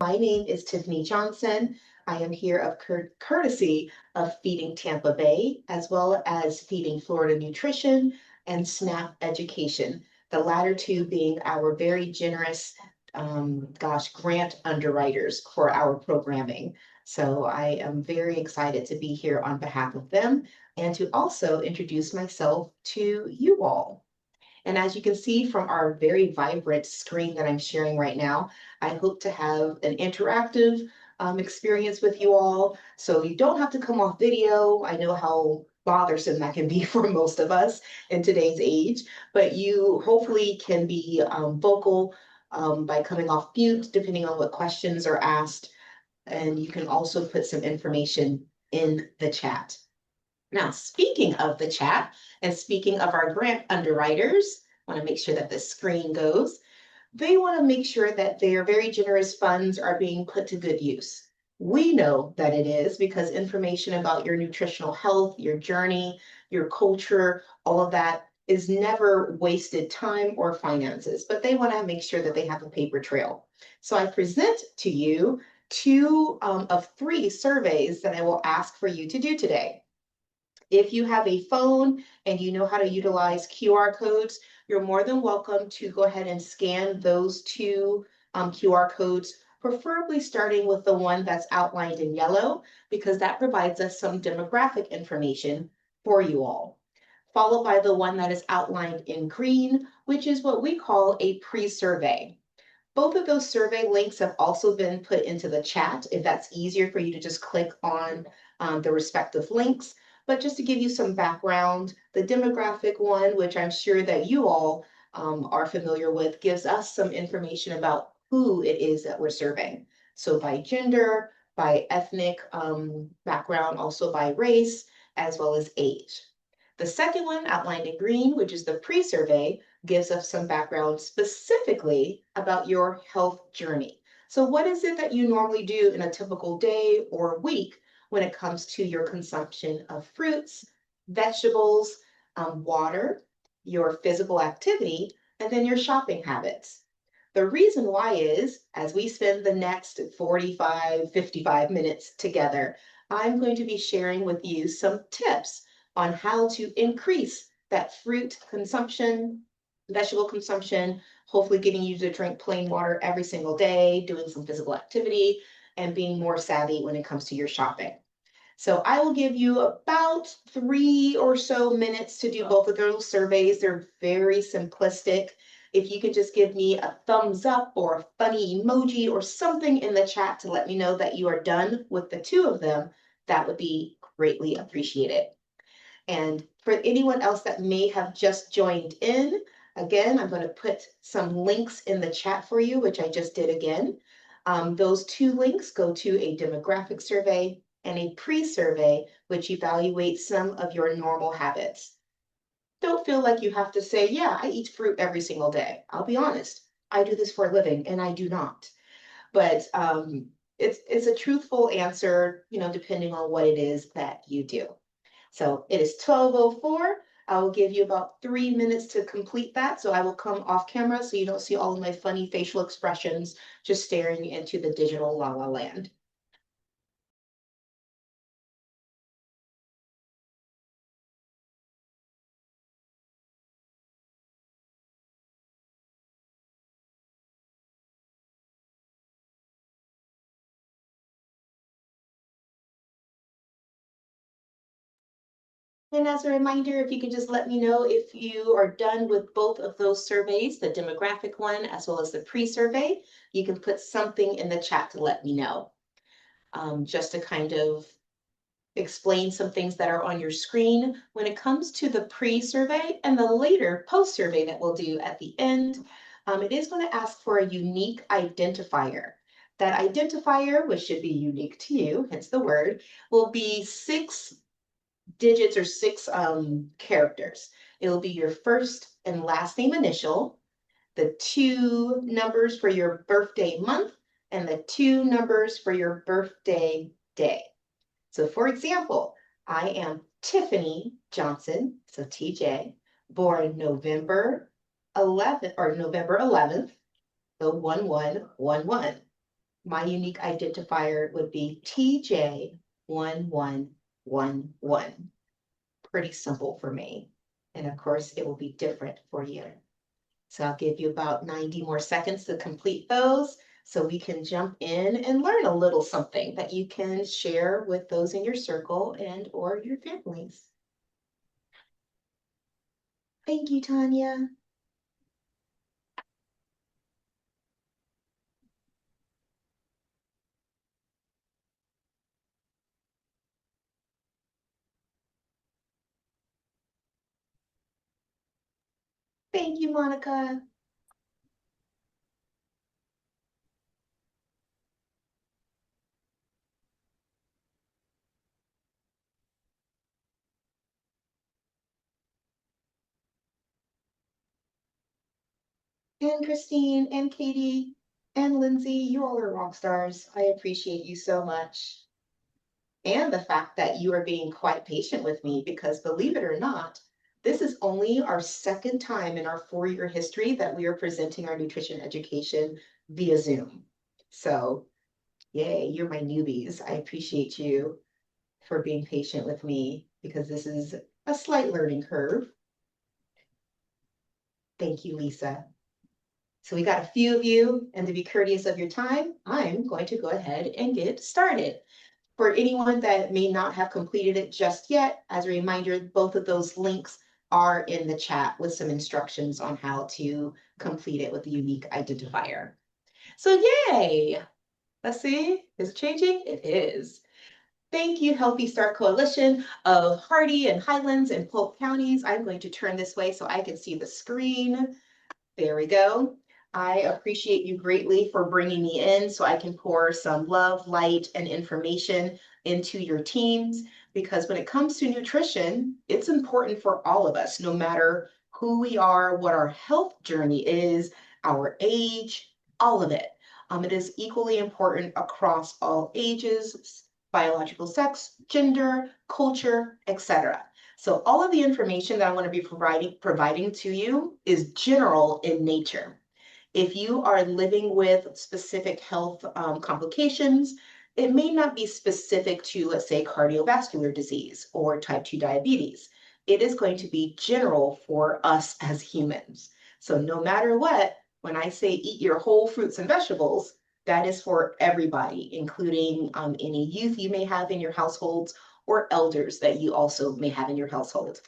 My name is Tiffany Johnson. I am here of courtesy of Feeding Tampa Bay, as well as Feeding Florida Nutrition and SNAP Education, the latter two being our very generous, grant underwriters for our programming. So I am very excited to be here on behalf of them and to also introduce myself to you all. And as you can see from our very vibrant screen that I'm sharing right now, I hope to have an interactive experience with you all. So you don't have to come off video. I know how bothersome that can be for most of us in today's age, but you hopefully can be vocal by coming off mute, depending on what questions are asked. And you can also put some information in the chat. Now, speaking of the chat and speaking of our grant underwriters, I want to make sure that the screen goes. They want to make sure that their very generous funds are being put to good use. We know that it is because information about your nutritional health, your journey, your culture, all of that is never wasted time or finances, but they want to make sure that they have a paper trail. So I present to you two of three surveys that I will ask for you to do today. If you have a phone and you know how to utilize QR codes, you're more than welcome to go ahead and scan those two QR codes, preferably starting with the one that's outlined in yellow, because that provides us some demographic information for you all. Followed by the one that is outlined in green, which is what we call a pre-survey. Both of those survey links have also been put into the chat if that's easier for you to just click on the respective links. But just to give you some background, the demographic one, which I'm sure that you all are familiar with, gives us some information about who it is that we're surveying. So by gender, by ethnic background, also by race, as well as age. The second one outlined in green, which is the pre-survey, gives us some background specifically about your health journey. So what is it that you normally do in a typical day or week when it comes to your consumption of fruits, vegetables, water, your physical activity, and then your shopping habits? The reason why is, as we spend the next 45, 55 minutes together, I'm going to be sharing with you some tips on how to increase that fruit consumption, vegetable consumption, hopefully getting you to drink plain water every single day, doing some physical activity, and being more savvy when it comes to your shopping. So I will give you about 3 or so minutes to do both of those surveys. They're very simplistic. If you could just give me a thumbs up or a funny emoji or something in the chat to let me know that you are done with the two of them, that would be greatly appreciated. And for anyone else that may have just joined in, again, I'm going to put some links in the chat for you, which I just did again. Those two links go to a demographic survey and a pre-survey, which evaluates some of your normal habits. Don't feel like you have to say, yeah, I eat fruit every single day. I'll be honest, I do this for a living and I do not. But it's a truthful answer, depending on what it is that you do. So it is 12:04. I will give you about 3 minutes to complete that. So I will come off camera so you don't see all of my funny facial expressions just staring into the digital la la land. And as a reminder, if you could just let me know if you are done with both of those surveys, the demographic one as well as the pre-survey, you can put something in the chat to let me know. Just to kind of explain some things that are on your screen. When it comes to the pre-survey and the later post-survey that we'll do at the end, it is going to ask for a unique identifier. That identifier, which should be unique to you, hence the word, will be 6 digits or 6 characters. It will be your first and last name initial, the 2 numbers for your birthday month, and the 2 numbers for your birthday day. So for example, I am Tiffany Johnson, so TJ, born November 11th, so 1111. My unique identifier would be TJ1111. Pretty simple for me. And of course, it will be different for you. So I'll give you about 90 more seconds to complete those so we can jump in and learn a little something that you can share with those in your circle and or your families. Thank you, Tanya. Thank you, Monica. And Christine and Katie and Lindsay, you all are rock stars. I appreciate you so much. And the fact that you are being quite patient with me because believe it or not, this is only our second time in our 4-year history that we are presenting our nutrition education via Zoom. So, yay, you're my newbies. I appreciate you for being patient with me because this is a slight learning curve. Thank you, Lisa. So we got a few of you, and to be courteous of your time, I'm going to go ahead and get started. For anyone that may not have completed it just yet, as a reminder, both of those links are in the chat with some instructions on how to complete it with a unique identifier. So yay! Let's see, is it changing? It is. Thank you, Healthy Start Coalition of Hardee and Highlands and Polk Counties. I'm going to turn this way so I can see the screen. There we go. I appreciate you greatly for bringing me in so I can pour some love, light, and information into your teams. Because when it comes to nutrition, it's important for all of us, no matter who we are, what our health journey is, our age, all of it. It is equally important across all ages, biological sex, gender, culture, etc. So all of the information that I want to be providing to you is general in nature. If you are living with specific health complications, it may not be specific to, let's say, cardiovascular disease or type 2 diabetes. It is going to be general for us as humans. So no matter what, when I say eat your whole fruits and vegetables, that is for everybody, including any youth you may have in your households or elders that you also may have in your household.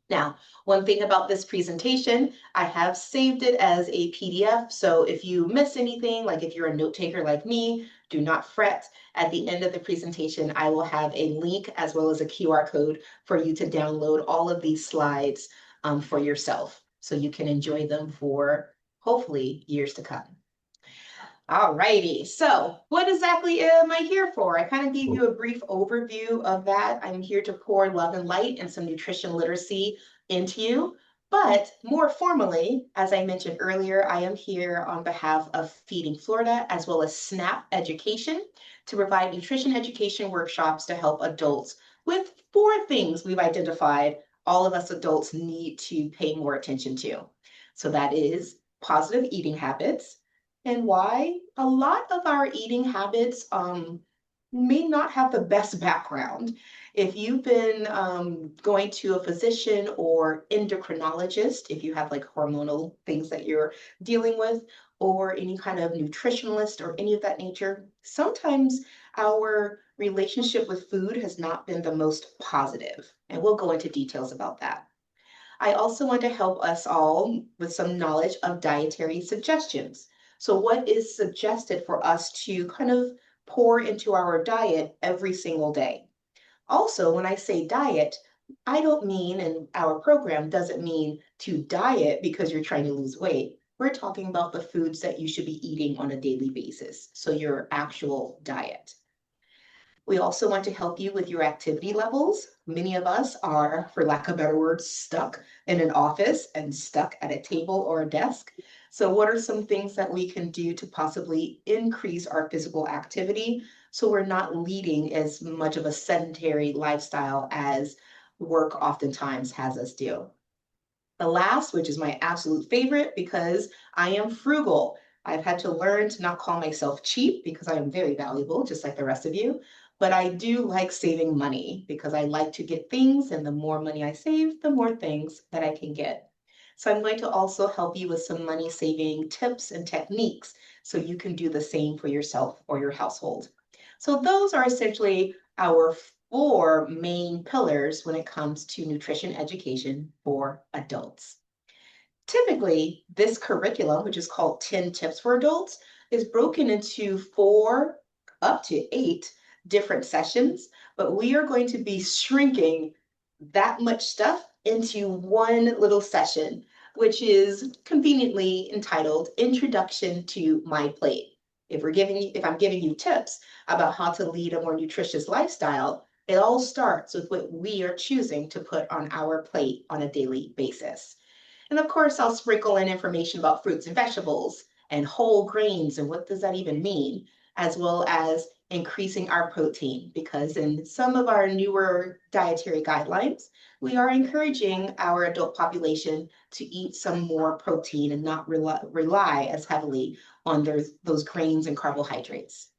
Now, one thing about this presentation, I have saved it as a PDF. So if you miss anything, like if you're a note taker like me, do not fret. At the end of the presentation, I will have a link as well as a QR code for you to download all of these slides for yourself so you can enjoy them for hopefully years to come. All righty. So what exactly am I here for? I kind of gave you a brief overview of that. I'm here to pour love and light and some nutrition literacy into you. But more formally, as I mentioned earlier, I am here on behalf of Feeding Florida as well as SNAP Education to provide nutrition education workshops to help adults with 4 things we've identified all of us adults need to pay more attention to. So that is positive eating habits, and why a lot of our eating habits may not have the best background. If you've been going to a physician or endocrinologist, if you have like hormonal things that you're dealing with, or any kind of nutritionalist or any of that nature, sometimes our relationship with food has not been the most positive. And we'll go into details about that. I also want to help us all with some knowledge of dietary suggestions. So what is suggested for us to kind of pour into our diet every single day? Also, when I say diet, I don't mean, and our program doesn't mean to diet because you're trying to lose weight. We're talking about the foods that you should be eating on a daily basis. So your actual diet. We also want to help you with your activity levels. Many of us are, for lack of better words, stuck in an office and stuck at a table or a desk. So what are some things that we can do to possibly increase our physical activity so we're not leading as much of a sedentary lifestyle as work oftentimes has us do? The last, which is my absolute favorite because I am frugal. I've had to learn to not call myself cheap because I am very valuable, just like the rest of you. But I do like saving money because I like to get things, and the more money I save, the more things that I can get. So I'm going to also help you with some money saving tips and techniques so you can do the same for yourself or your household. So those are essentially our four main pillars when it comes to nutrition education for adults. Typically, this curriculum, which is called 10 Tips for Adults, is broken into 4 up to 8 different sessions, but we are going to be shrinking that much stuff into one little session, which is conveniently entitled Introduction to MyPlate. If I'm giving you tips about how to lead a more nutritious lifestyle, it all starts with what we are choosing to put on our plate on a daily basis. And of course, I'll sprinkle in information about fruits and vegetables and whole grains and what does that even mean, as well as increasing our protein, because in some of our newer dietary guidelines, we are encouraging our adult population to eat some more protein and not rely as heavily on those grains and carbohydrates.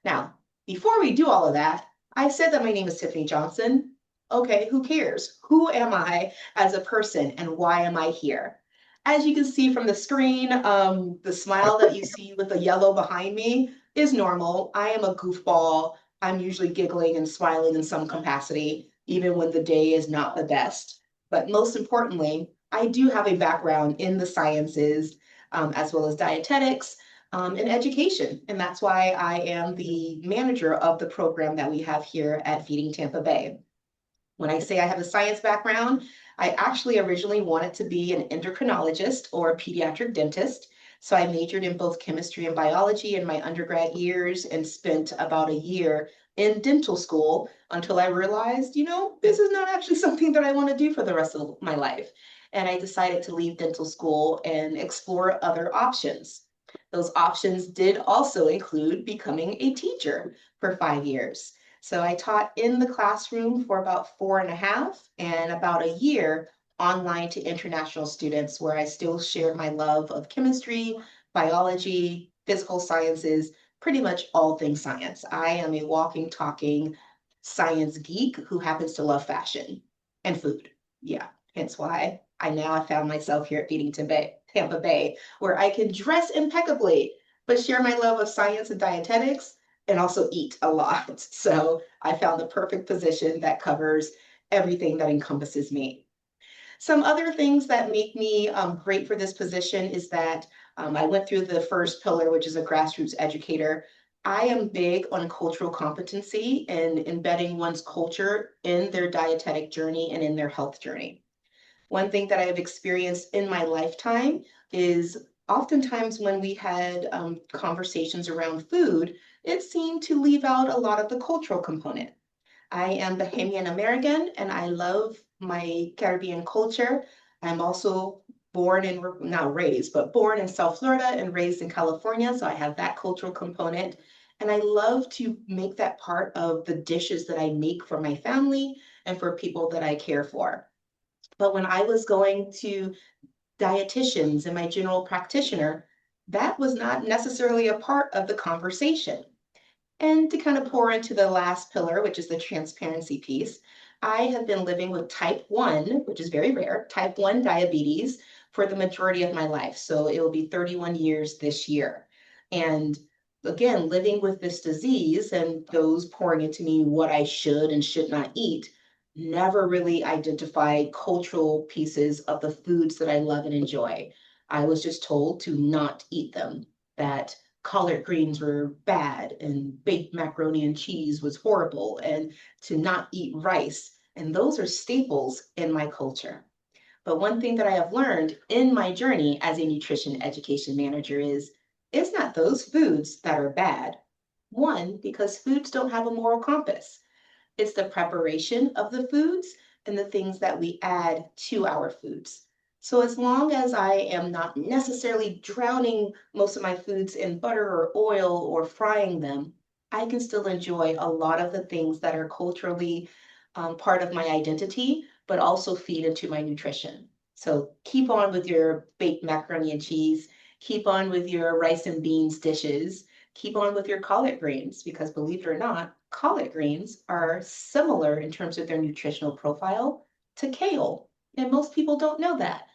Now, before we do all of that, I said that my name is Tiffany Johnson. Okay, who cares? Who am I as a person and why am I here? As you can see from the screen, the smile that you see with the yellow behind me is normal. I am a goofball. I'm usually giggling and smiling in some capacity, even when the day is not the best. But most importantly, I do have a background in the sciences, as well as dietetics, in education. And that's why I am the manager of the program that we have here at Feeding Tampa Bay. When I say I have a science background, I actually originally wanted to be an endocrinologist or a pediatric dentist. So I majored in both chemistry and biology in my undergrad years and spent about a year in dental school until I realized, this is not actually something that I want to do for the rest of my life. And I decided to leave dental school and explore other options. Those options did also include becoming a teacher for 5 years. So I taught in the classroom for about 4.5 and about a year online to international students, where I still shared my love of chemistry, biology, physical sciences, pretty much all things science. I am a walking, talking science geek who happens to love fashion and food. Yeah, hence why I now have found myself here at Feeding Tampa Bay, where I can dress impeccably, but share my love of science and dietetics and also eat a lot. So I found the perfect position that covers everything that encompasses me. Some other things that make me great for this position is that I went through the first pillar, which is a grassroots educator. I am big on cultural competency and embedding one's culture in their dietetic journey and in their health journey. One thing that I have experienced in my lifetime is oftentimes when we had conversations around food, it seemed to leave out a lot of the cultural component. I am Bahamian American and I love my Caribbean culture. I'm also born and not raised, but born in South Florida and raised in California. So I have that cultural component. And I love to make that part of the dishes that I make for my family and for people that I care for. But when I was going to dietitians and my general practitioner, that was not necessarily a part of the conversation. And to kind of pour into the last pillar, which is the transparency piece, I have been living with type 1, which is very rare, type 1 diabetes for the majority of my life. So it will be 31 years this year. And again, living with this disease and those pouring into me what I should and should not eat, never really identified cultural pieces of the foods that I love and enjoy. I was just told to not eat them, that collard greens were bad and baked macaroni and cheese was horrible and to not eat rice. And those are staples in my culture. But one thing that I have learned in my journey as a nutrition education manager is it's not those foods that are bad. One, because foods don't have a moral compass. It's the preparation of the foods and the things that we add to our foods. So as long as I am not necessarily drowning most of my foods in butter or oil or frying them, I can still enjoy a lot of the things that are culturally part of my identity, but also feed into my nutrition. So keep on with your baked macaroni and cheese Keep on with your rice and beans dishes. Keep on with your collard greens because believe it or not, collard greens are similar in terms of their nutritional profile to kale. And most people don't know that.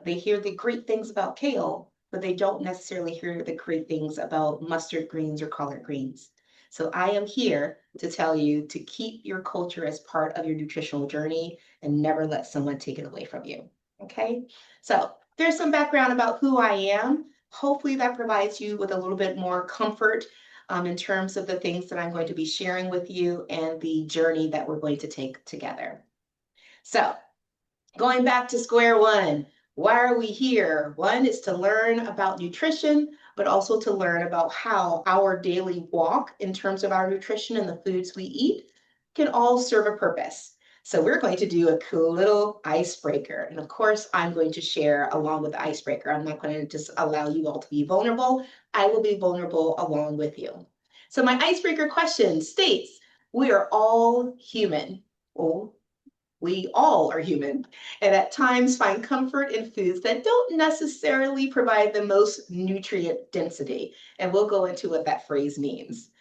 They hear the great things about kale, but they don't necessarily hear the great things about mustard greens or collard greens. So I am here to tell you to keep your culture as part of your nutritional journey and never let someone take it away from you. Okay? So there's some background about who I am. Hopefully that provides you with a little bit more comfort in terms of the things that I'm going to be sharing with you and the journey that we're going to take together. So going back to square one, why are we here? One is to learn about nutrition, but also to learn about how our daily walk in terms of our nutrition and the foods we eat can all serve a purpose. So we're going to do a cool little icebreaker. And of course, I'm going to share along with the icebreaker. I'm not going to just allow you all to be vulnerable. I will be vulnerable along with you. So my icebreaker question states, we are all human. Oh, we all are human and at times find comfort in foods that don't necessarily provide the most nutrient density. And we'll go into what that phrase means.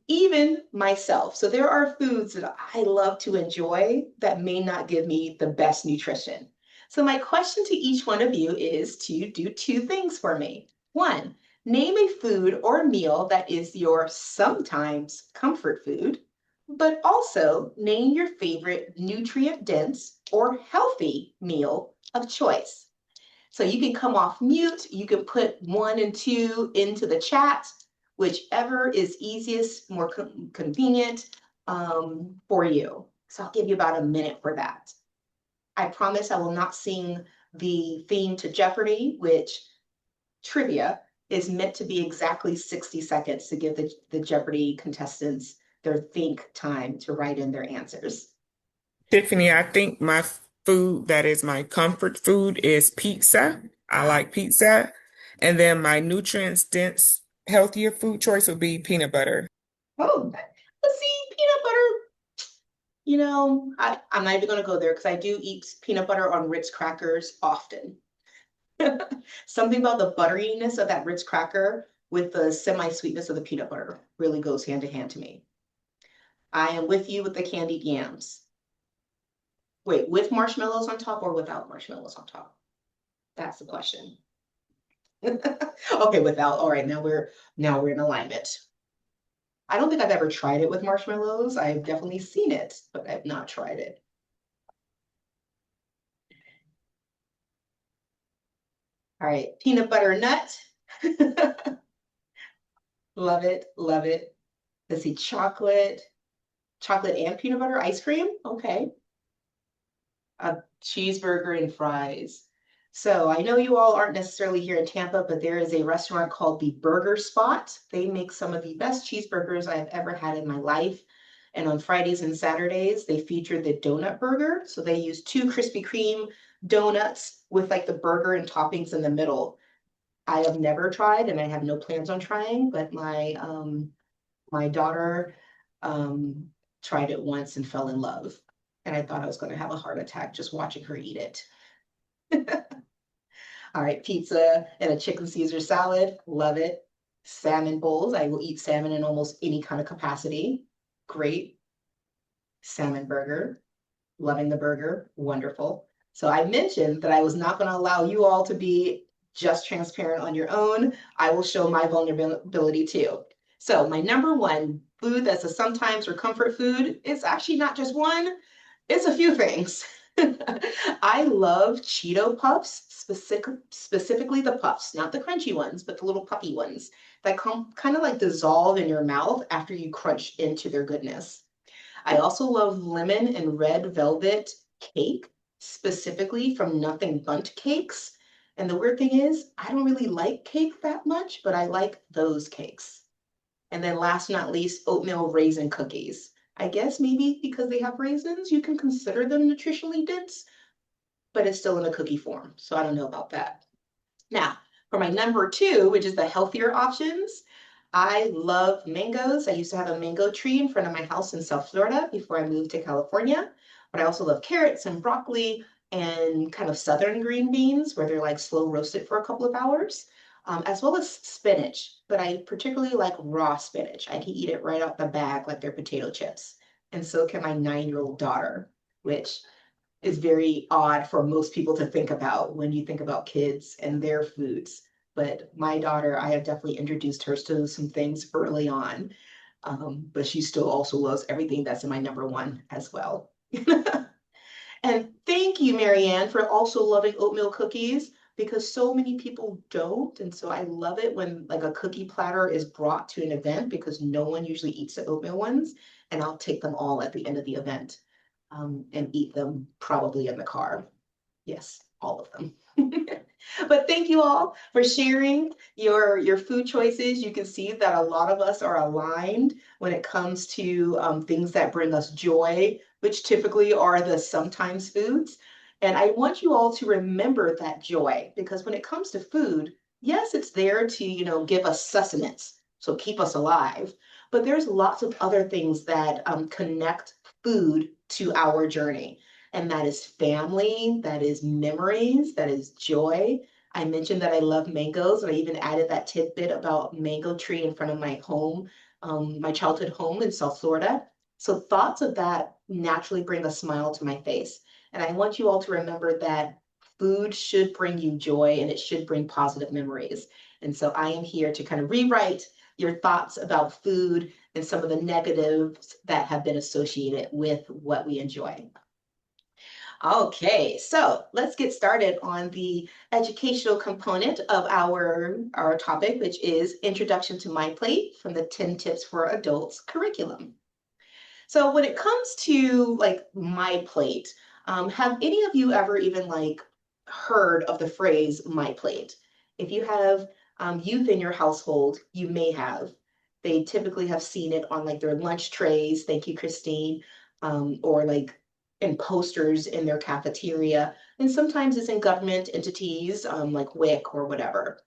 Even myself. So there are foods that I love to enjoy that may not give me the best nutrition. So my question to each one of you is to do two things for me. One, name a food or meal that is your sometimes comfort food, but also name your favorite nutrient dense or healthy meal of choice. So you can come off mute, you can put 1 and 2 into the chat, whichever is easiest, more convenient for you. So I'll give you about a minute for that. I promise I will not sing the theme to Jeopardy, which trivia is meant to be exactly 60 seconds to give the Jeopardy contestants their think time to write in their answers. Tiffany, I think my food that is my comfort food is pizza. I like pizza. And then my nutrients dense, healthier food choice would be peanut butter. Oh, let's see, peanut butter. You know, I'm not even going to go there because I do eat peanut butter on Ritz crackers often. Something about the butteriness of that Ritz cracker with the semi-sweetness of the peanut butter really goes hand to hand to me. I am with you with the candied yams. Wait, with marshmallows on top or without marshmallows on top? That's the question. Okay, without. All right, now we're in alignment. I don't think I've ever tried it with marshmallows. I've definitely seen it, but I've not tried it. All right, peanut butter nut. Love it, love it. Let's see, chocolate and peanut butter ice cream. Okay. A cheeseburger and fries. So I know you all aren't necessarily here in Tampa, but there is a restaurant called the Burger Spot. They make some of the best cheeseburgers I've ever had in my life. And on Fridays and Saturdays, they feature the donut burger. So they use 2 Krispy Kreme donuts with like the burger and toppings in the middle. I have never tried and I have no plans on trying, but my daughter um, tried it once and fell in love. And I thought I was going to have a heart attack just watching her eat it. All right, pizza and a chicken Caesar salad. Love it. Salmon bowls. I will eat salmon in almost any kind of capacity. Great. Salmon burger. Loving the burger. Wonderful. So I mentioned that I was not going to allow you all to be just transparent on your own. I will show my vulnerability too. So my number one food that's a sometimes or comfort food is actually not just one, it's a few things. I love Cheeto puffs, specifically the puffs, not the crunchy ones, but the little puffy ones that come kind of like dissolve in your mouth after you crunch into their goodness. I also love lemon and red velvet cake, specifically from Nothing Bundt Cakes. And the weird thing is, I don't really like cake that much, but I like those cakes. And then last but not least, oatmeal raisin cookies. I guess maybe because they have raisins, you can consider them nutritionally dense, but it's still in a cookie form. So I don't know about that. Now, for my number two, which is the healthier options, I love mangoes. I used to have a mango tree in front of my house in South Florida before I moved to California. But I also love carrots and broccoli and kind of southern green beans where they're like slow roasted for a couple of hours. as well as spinach, but I particularly like raw spinach. I can eat it right out the bag like they're potato chips. And so can my 9-year-old daughter, which is very odd for most people to think about when you think about kids and their foods. But my daughter, I have definitely introduced her to some things early on, but she still also loves everything that's in my number one as well. And thank you, Marianne, for also loving oatmeal cookies because so many people don't. And so I love it when like a cookie platter is brought to an event because no one usually eats the oatmeal ones. And I'll take them all at the end of the event and eat them probably in the car. Yes, all of them. But thank you all for sharing your food choices. You can see that a lot of us are aligned when it comes to things that bring us joy, which typically are the sometimes foods. And I want you all to remember that joy because when it comes to food, yes, it's there to, give us sustenance, so keep us alive. But there's lots of other things that connect food to our journey. And that is family, that is memories, that is joy. I mentioned that I love mangoes, and I even added that tidbit about mango tree in front of my home, my childhood home in South Florida. So thoughts of that naturally bring a smile to my face. And I want you all to remember that food should bring you joy and it should bring positive memories. And so I am here to kind of rewrite your thoughts about food and some of the negatives that have been associated with what we enjoy. Okay, so let's get started on the educational component of our topic, which is Introduction to MyPlate from the 10 Tips for Adults curriculum. So when it comes to like MyPlate, have any of you ever even like heard of the phrase MyPlate? If you have youth in your household, you may have. They typically have seen it on like their lunch trays. Thank you, Christine. Or like in posters in their cafeteria. And sometimes it's in government entities like WIC or whatever.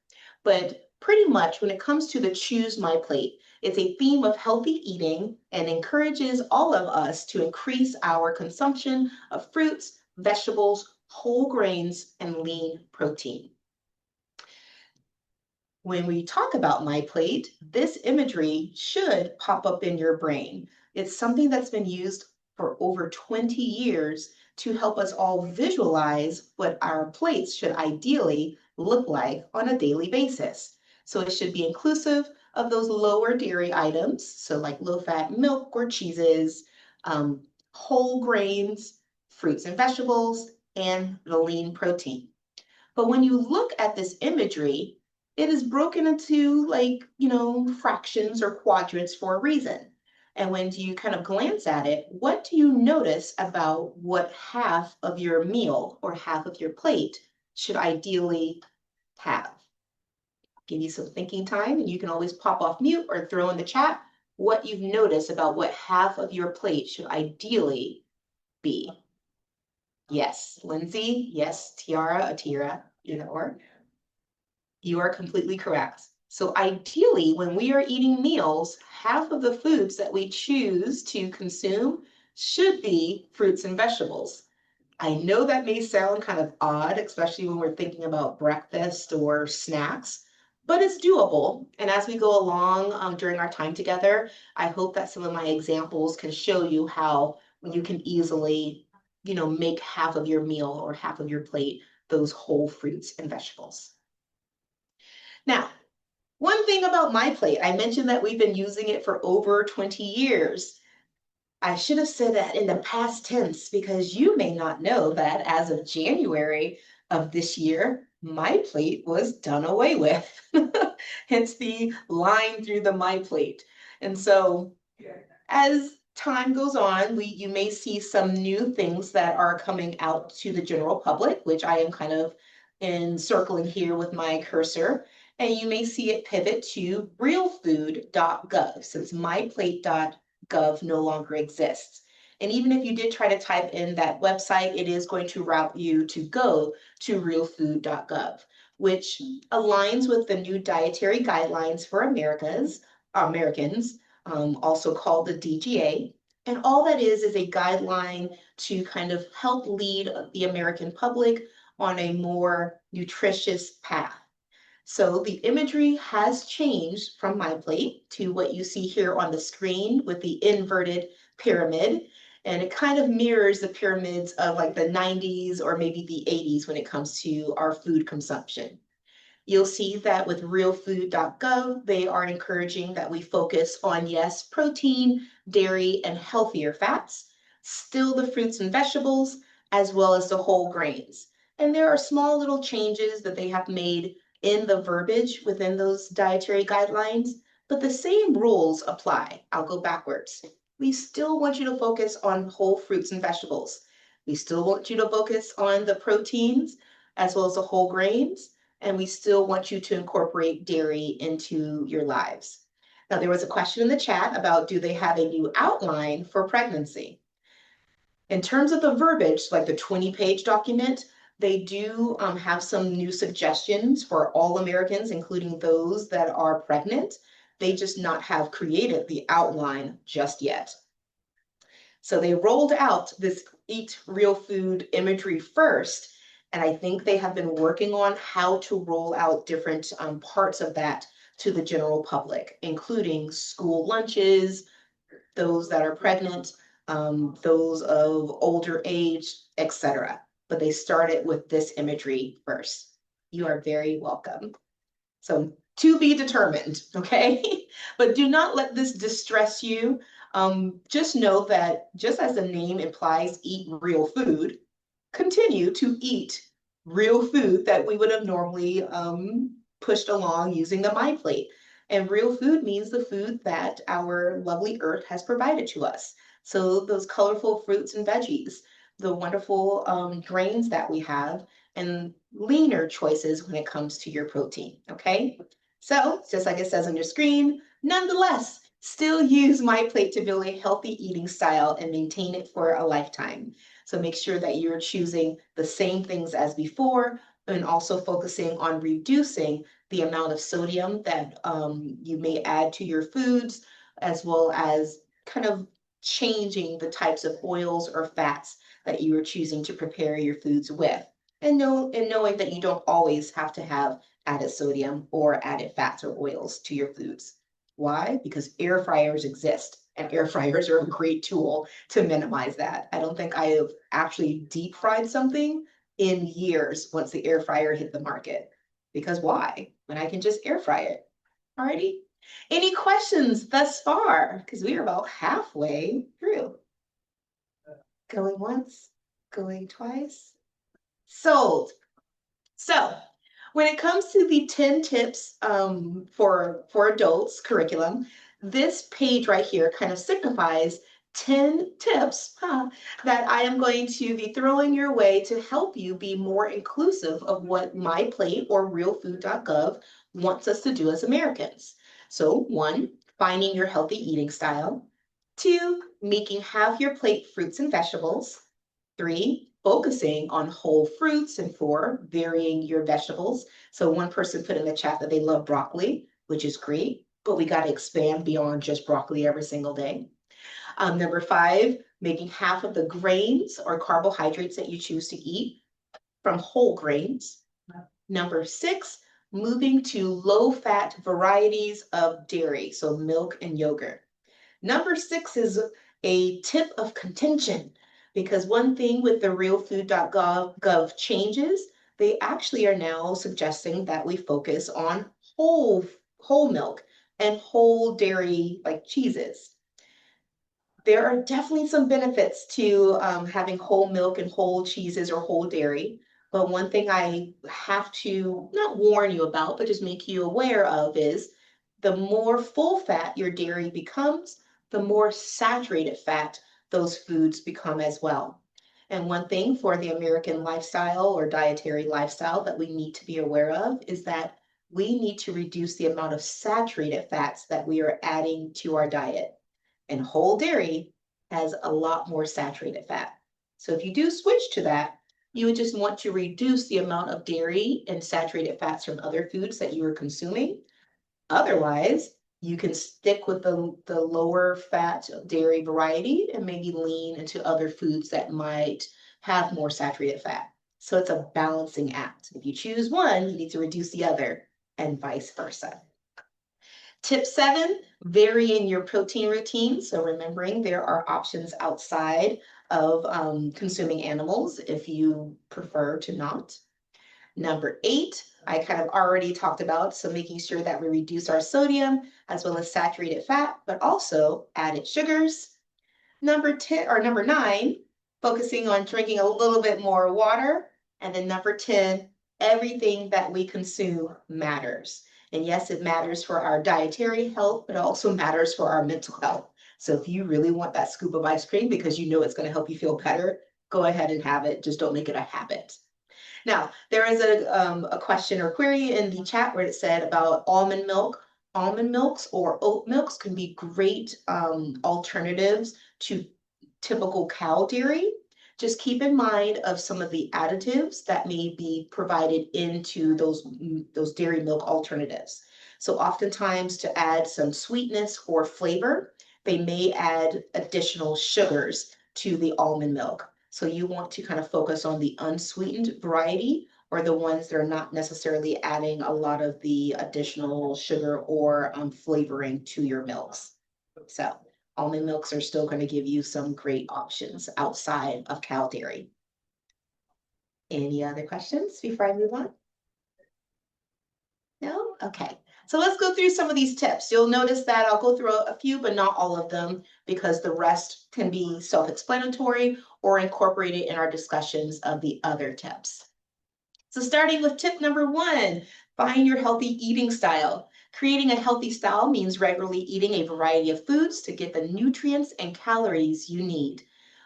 But pretty much when it comes to the Choose My Plate, it's a theme of healthy eating and encourages all of us to increase our consumption of fruits, vegetables, whole grains, and lean protein. When we talk about MyPlate, this imagery should pop up in your brain. It's something that's been used for over 20 years to help us all visualize what our plates should ideally look like on a daily basis. So it should be inclusive of those lower dairy items, so like low-fat milk or cheeses, whole grains, fruits and vegetables, and the lean protein. But when you look at this imagery, it is broken into like, fractions or quadrants for a reason. And when you kind of glance at it, what do you notice about what half of your meal or half of your plate should ideally have? Give you some thinking time, and you can always pop off mute or throw in the chat what you've noticed about what half of your plate should ideally be. Yes, Lindsay. Yes, Tiara, Atira, either or. You are completely correct. So ideally, when we are eating meals, half of the foods that we choose to consume should be fruits and vegetables. I know that may sound kind of odd, especially when we're thinking about breakfast or snacks, but it's doable. And as we go along during our time together, I hope that some of my examples can show you how you can easily, make half of your meal or half of your plate those whole fruits and vegetables. Now, one thing about MyPlate, I mentioned that we've been using it for over 20 years. I should have said that in the past tense because you may not know that as of January of this year, MyPlate was done away with. Hence the line through the MyPlate. And so as time goes on, you may see some new things that are coming out to the general public, which I am kind of encircling here with my cursor. And you may see it pivot to realfood.gov since myplate.gov no longer exists. And even if you did try to type in that website, it is going to route you to go to realfood.gov, which aligns with the new dietary guidelines for Americans, also called the DGA. And all that is a guideline to kind of help lead the American public on a more nutritious path. So the imagery has changed from MyPlate to what you see here on the screen with the inverted pyramid. And it kind of mirrors the pyramids of like the 90s or maybe the 80s when it comes to our food consumption. You'll see that with realfood.gov, they are encouraging that we focus on, yes, protein, dairy, and healthier fats, still the fruits and vegetables, as well as the whole grains. And there are small little changes that they have made in the verbiage within those dietary guidelines, but the same rules apply. I'll go backwards. We still want you to focus on whole fruits and vegetables. We still want you to focus on the proteins as well as the whole grains, and we still want you to incorporate dairy into your lives. Now, there was a question in the chat about do they have a new outline for pregnancy? In terms of the verbiage, like the 20-page document, they do have some new suggestions for all Americans, including those that are pregnant. They just not have created the outline just yet. So they rolled out this Eat Real Food imagery first, and I think they have been working on how to roll out different parts of that to the general public, including school lunches, those that are pregnant, those of older age, etc. But they started with this imagery first. You are very welcome. So to be determined, okay? But do not let this distress you. Just know that just as the name implies, eat real food, continue to eat real food that we would have normally pushed along using the MyPlate. And real food means the food that our lovely earth has provided to us. So those colorful fruits and veggies, the wonderful grains that we have, and leaner choices when it comes to your protein, okay? So just like it says on your screen, nonetheless, still use MyPlate to build a healthy eating style and maintain it for a lifetime. So make sure that you're choosing the same things as before and also focusing on reducing the amount of sodium that you may add to your foods, as well as kind of changing the types of oils or fats that you are choosing to prepare your foods with. And knowing that you don't always have to have added sodium or added fats or oils to your foods. Why? Because air fryers exist, and air fryers are a great tool to minimize that. I don't think I have actually deep fried something in years once the air fryer hit the market. Because why? When I can just air fry it. Alrighty. Any questions thus far? Because we are about halfway through. Going once, going twice. Sold. So when it comes to the 10 tips for adults curriculum, this page right here kind of signifies 10 tips that I am going to be throwing your way to help you be more inclusive of what MyPlate or realfood.gov wants us to do as Americans. So 1, finding your healthy eating style. 2, making half your plate fruits and vegetables. 3, focusing on whole fruits, and 4, varying your vegetables. So one person put in the chat that they love broccoli, which is great, but we got to expand beyond just broccoli every single day. Number 5, making half of the grains or carbohydrates that you choose to eat from whole grains. Number 6, moving to low-fat varieties of dairy, so milk and yogurt. Number 6 is a tip of contention, because one thing with the realfood.gov changes, they actually are now suggesting that we focus on whole milk and whole dairy like cheeses. There are definitely some benefits to having whole milk and whole cheeses or whole dairy. But one thing I have to not warn you about, but just make you aware of is the more full fat your dairy becomes, the more saturated fat those foods become as well. And one thing for the American lifestyle or dietary lifestyle that we need to be aware of is that we need to reduce the amount of saturated fats that we are adding to our diet. And whole dairy has a lot more saturated fat. So if you do switch to that, you would just want to reduce the amount of dairy and saturated fats from other foods that you are consuming. Otherwise, you can stick with the lower fat dairy variety and maybe lean into other foods that might have more saturated fat. So it's a balancing act. If you choose one, you need to reduce the other. and vice versa. Tip 7, vary in your protein routine. So remembering there are options outside of consuming animals if you prefer to not. Number 8, I kind of already talked about, so making sure that we reduce our sodium as well as saturated fat, but also added sugars. Number 10 or number 9, focusing on drinking a little bit more water. And then number 10, everything that we consume matters. And yes, it matters for our dietary health, but it also matters for our mental health. So if you really want that scoop of ice cream because you know it's going to help you feel better, go ahead and have it. Just don't make it a habit. Now, there is a question or query in the chat where it said about almond milk. Almond milks or oat milks can be great alternatives to typical cow dairy. Just keep in mind of some of the additives that may be provided into those dairy milk alternatives. So oftentimes to add some sweetness or flavor, they may add additional sugars to the almond milk. So you want to kind of focus on the unsweetened variety or the ones that are not necessarily adding a lot of the additional sugar or flavoring to your milks. So almond milks are still going to give you some great options outside of cow dairy. Any other questions before I move on? No? Okay. So let's go through some of these tips. You'll notice that I'll go through a few, but not all of them, because the rest can be self-explanatory or incorporated in our discussions of the other tips. So starting with tip number 1, find your healthy eating style. Creating a healthy style means regularly eating a variety of foods to get the nutrients and calories you need.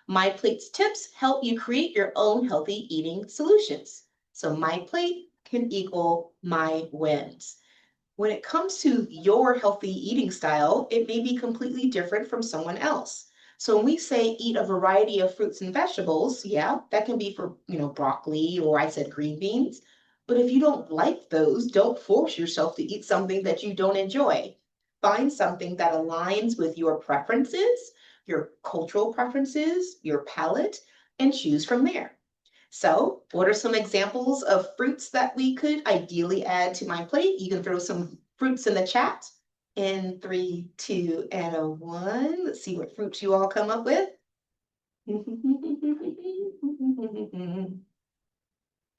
MyPlate's tips help you create your own healthy eating solutions. So MyPlate can equal my wins. When it comes to your healthy eating style, it may be completely different from someone else. So when we say eat a variety of fruits and vegetables, yeah, that can be for, broccoli, or I said green beans. But if you don't like those, don't force yourself to eat something that you don't enjoy. Find something that aligns with your preferences, your cultural preferences, your palate, and choose from there. So what are some examples of fruits that we could ideally add to my plate? You can throw some fruits in the chat in 3, 2, and a 1. Let's see what fruits you all come up with.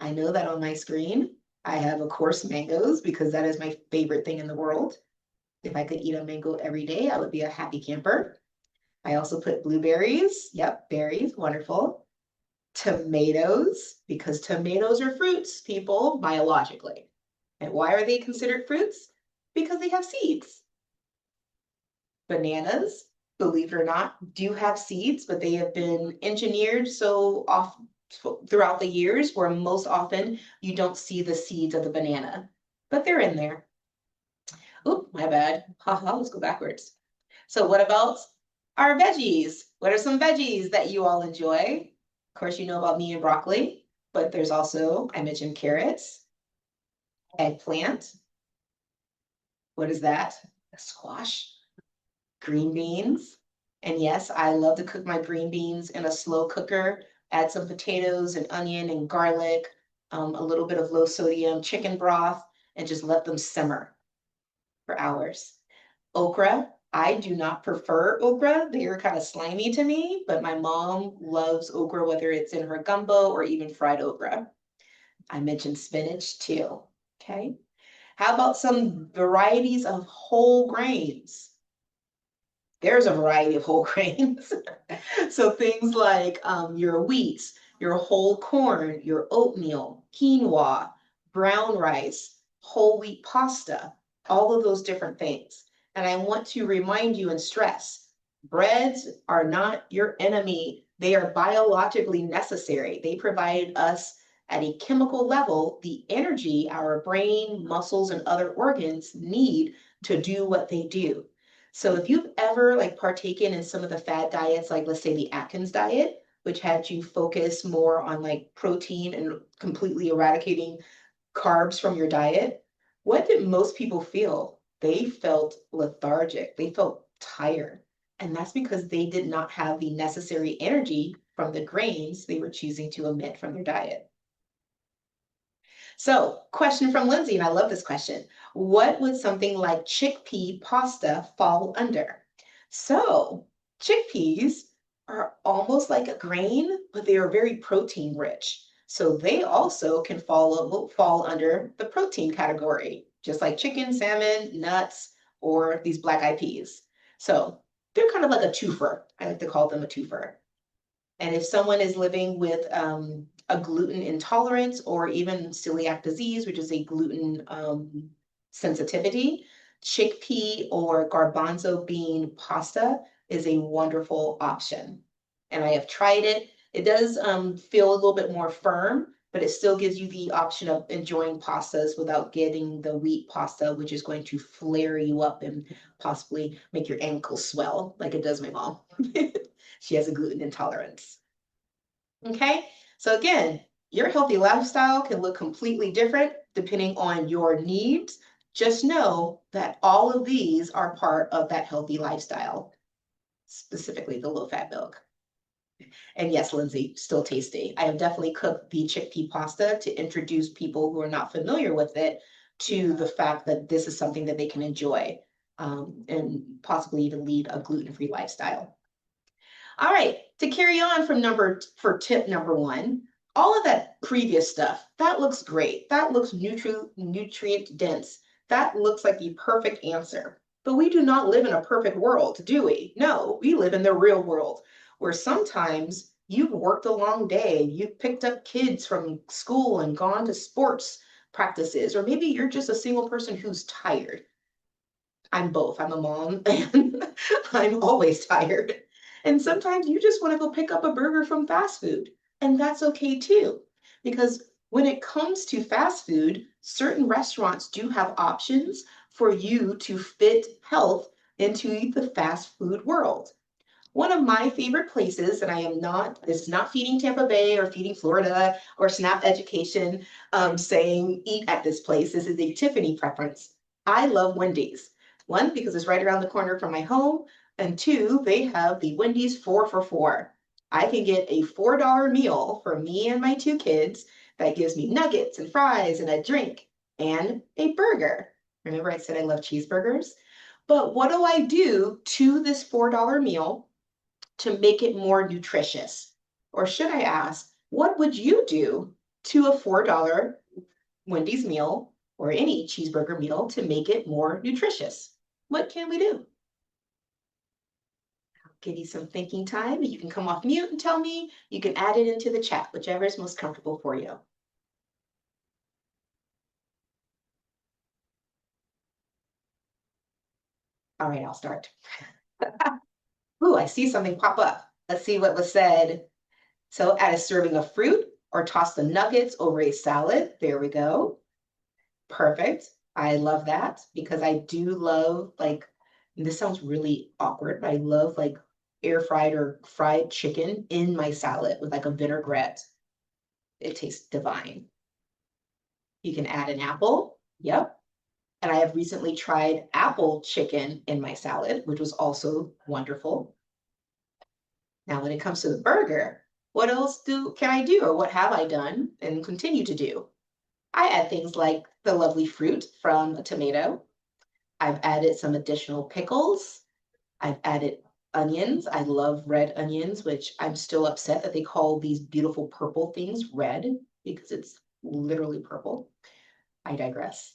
I know that on my screen, I have, of course, mangoes, because that is my favorite thing in the world. If I could eat a mango every day, I would be a happy camper. I also put blueberries. Yep, berries, wonderful. Tomatoes, because tomatoes are fruits, people, biologically. And why are they considered fruits? Because they have seeds. Bananas, believe it or not, do have seeds, but they have been engineered so off throughout the years where most often you don't see the seeds of the banana, but they're in there. Oop, my bad. Haha, let's go backwards. So what about our veggies? What are some veggies that you all enjoy? Of course, you know about me and broccoli, but there's also, I mentioned carrots, eggplant. What is that? A squash, green beans. And yes, I love to cook my green beans in a slow cooker, add some potatoes and onion and garlic, a little bit of low sodium chicken broth, and just let them simmer for hours. Okra, I do not prefer okra. They are kind of slimy to me, but my mom loves okra, whether it's in her gumbo or even fried okra. I mentioned spinach too, okay? How about some varieties of whole grains? There's a variety of whole grains. So things like your wheats, your whole corn, your oatmeal, quinoa, brown rice, whole wheat pasta, all of those different things. And I want to remind you and stress, breads are not your enemy. They are biologically necessary. They provide us at a chemical level the energy our brain, muscles, and other organs need to do what they do. So if you've ever partaken in some of the fad diets, like let's say the Atkins diet, which had you focus more on protein and completely eradicating carbs from your diet, what did most people feel? They felt lethargic. They felt tired. And that's because they did not have the necessary energy from the grains they were choosing to omit from their diet. So, question from Lindsay, and I love this question. What would something like chickpea pasta fall under? So, chickpeas are almost like a grain, but they are very protein rich. So they also can fall under the protein category, just like chicken, salmon, nuts, or these black eyed peas. So they're kind of like a twofer. I like to call them a twofer. And if someone is living with a gluten intolerance or even celiac disease, which is a gluten sensitivity, chickpea or garbanzo bean pasta is a wonderful option. And I have tried it. It does feel a little bit more firm, but it still gives you the option of enjoying pastas without getting the wheat pasta, which is going to flare you up and possibly make your ankles swell like it does my mom. She has a gluten intolerance. Okay, so again, your healthy lifestyle can look completely different depending on your needs. Just know that all of these are part of that healthy lifestyle, specifically the low fat milk. And yes, Lindsay, still tasty. I have definitely cooked the chickpea pasta to introduce people who are not familiar with it to the fact that this is something that they can enjoy and possibly even lead a gluten-free lifestyle. All right, to carry on for tip number one, all of that previous stuff, that looks great. That looks nutrient dense. That looks like the perfect answer. But we do not live in a perfect world, do we? No, we live in the real world where sometimes you've worked a long day, you've picked up kids from school and gone to sports practices, or maybe you're just a single person who's tired. I'm both. I'm a mom and I'm always tired. And sometimes you just want to go pick up a burger from fast food. And that's okay too. Because when it comes to fast food, certain restaurants do have options for you to fit health into the fast food world. One of my favorite places, and this is not Feeding Tampa Bay or Feeding Florida or Snap Education saying eat at this place. This is a Tiffany preference. I love Wendy's. One, because it's right around the corner from my home. And two, they have the Wendy's 4 for $4. I can get a $4 meal for me and my two kids that gives me nuggets and fries and a drink and a burger. Remember, I said I love cheeseburgers? But what do I do to this $4 meal to make it more nutritious? Or should I ask, what would you do to a $4 Wendy's meal or any cheeseburger meal to make it more nutritious? What can we do? I'll give you some thinking time. You can come off mute and tell me. You can add it into the chat, whichever is most comfortable for you. All right, I'll start. Ooh, I see something pop up. Let's see what was said. So add a serving of fruit or toss the nuggets over a salad. There we go. Perfect. I love that because I do love this sounds really awkward, but I love like air fried or fried chicken in my salad with like a vinaigrette. It tastes divine. You can add an apple. Yep. And I have recently tried apple chicken in my salad, which was also wonderful. Now, when it comes to the burger, what else can I do or what have I done and continue to do? I add things like the lovely fruit from a tomato. I've added some additional pickles. I've added onions. I love red onions, which I'm still upset that they call these beautiful purple things red because it's literally purple. I digress.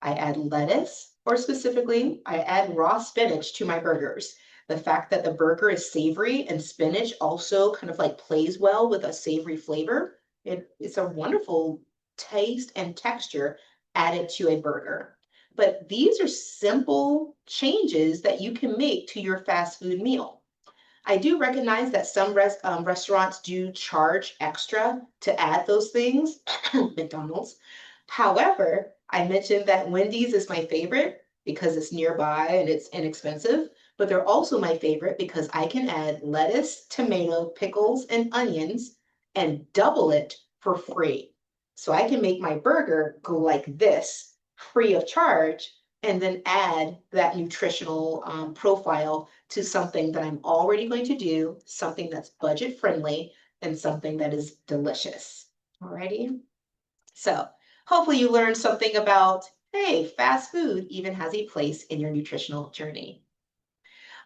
I add lettuce, or specifically, I add raw spinach to my burgers. The fact that the burger is savory and spinach also kind of like plays well with a savory flavor, it's a wonderful taste and texture added to a burger. But these are simple changes that you can make to your fast food meal. I do recognize that some restaurants do charge extra to add those things, McDonald's. However, I mentioned that Wendy's is my favorite because it's nearby and it's inexpensive, but they're also my favorite because I can add lettuce, tomato, pickles, and onions and double it for free. So I can make my burger go like this, free of charge, and then add that nutritional profile to something that I'm already going to do, something that's budget friendly, and something that is delicious. Alrighty. So Hopefully you learned something about, hey, fast food even has a place in your nutritional journey.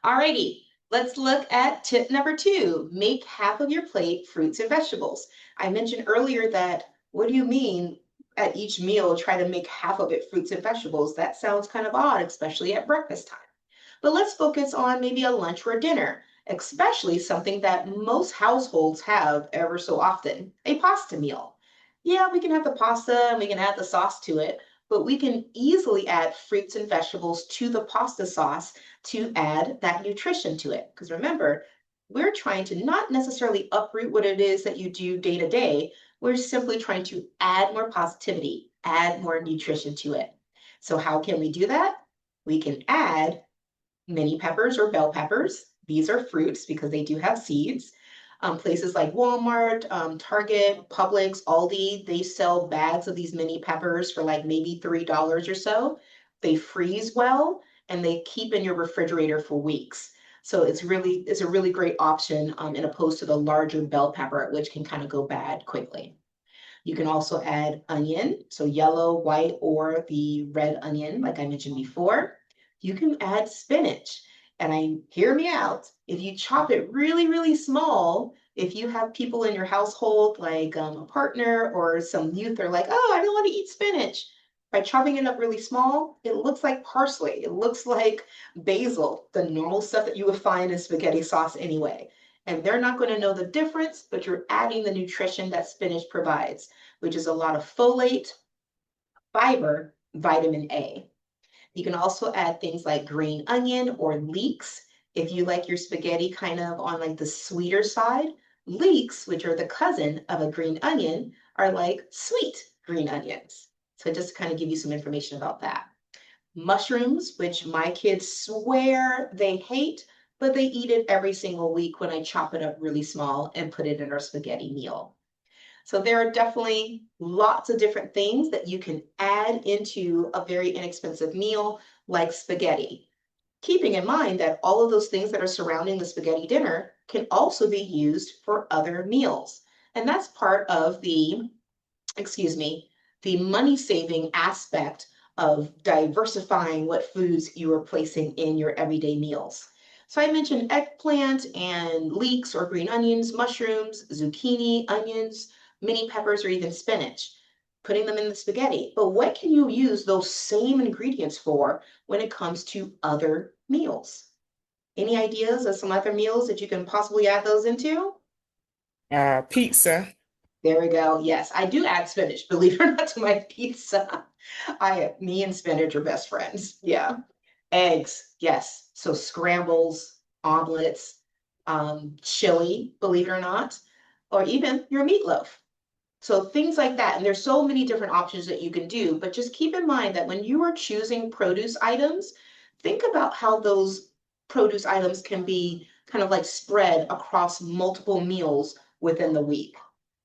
Alrighty, let's look at tip number 2. Make half of your plate fruits and vegetables. I mentioned earlier that, what do you mean at each meal, try to make half of it fruits and vegetables? That sounds kind of odd, especially at breakfast time. But let's focus on maybe a lunch or a dinner, especially something that most households have ever so often, a pasta meal. Yeah, we can have the pasta and we can add the sauce to it, but we can easily add fruits and vegetables to the pasta sauce to add that nutrition to it. Because remember, we're trying to not necessarily uproot what it is that you do day to day. We're simply trying to add more positivity, add more nutrition to it. So, how can we do that? We can add mini peppers or bell peppers. These are fruits because they do have seeds. Places like Walmart, Target, Publix, Aldi, they sell bags of these mini peppers for like maybe $3 or so. They freeze well and they keep in your refrigerator for weeks. So it's a really great option in opposed to the larger bell pepper, which can kind of go bad quickly. You can also add onion, so yellow, white, or the red onion, like I mentioned before. You can add spinach. And hear me out. If you chop it really, really small, if you have people in your household, like a partner or some youth are like, oh, I don't want to eat spinach. By chopping it up really small, it looks like parsley. It looks like basil, the normal stuff that you would find in spaghetti sauce anyway. And they're not going to know the difference, but you're adding the nutrition that spinach provides, which is a lot of folate, fiber, vitamin A. You can also add things like green onion or leeks. If you like your spaghetti kind of on like the sweeter side, leeks, which are the cousin of a green onion, are like sweet green onions. So just to kind of give you some information about that. Mushrooms, which my kids swear they hate, but they eat it every single week when I chop it up really small and put it in our spaghetti meal. So there are definitely lots of different things that you can add into a very inexpensive meal like spaghetti. Keeping in mind that all of those things that are surrounding the spaghetti dinner can also be used for other meals. And that's part of the money saving aspect of diversifying what foods you are placing in your everyday meals. So I mentioned eggplant and leeks or green onions, mushrooms, zucchini, onions, mini peppers, or even spinach, putting them in the spaghetti. But what can you use those same ingredients for when it comes to other meals? Any ideas of some other meals that you can possibly add those into? Pizza. There we go. Yes, I do add spinach, believe it or not, to my pizza. Me and spinach are best friends. Yeah. Eggs, yes. So scrambles, omelets, chili, believe it or not, or even your meatloaf. So things like that. And there's so many different options that you can do, but just keep in mind that when you are choosing produce items, think about how those produce items can be kind of like spread across multiple meals within the week.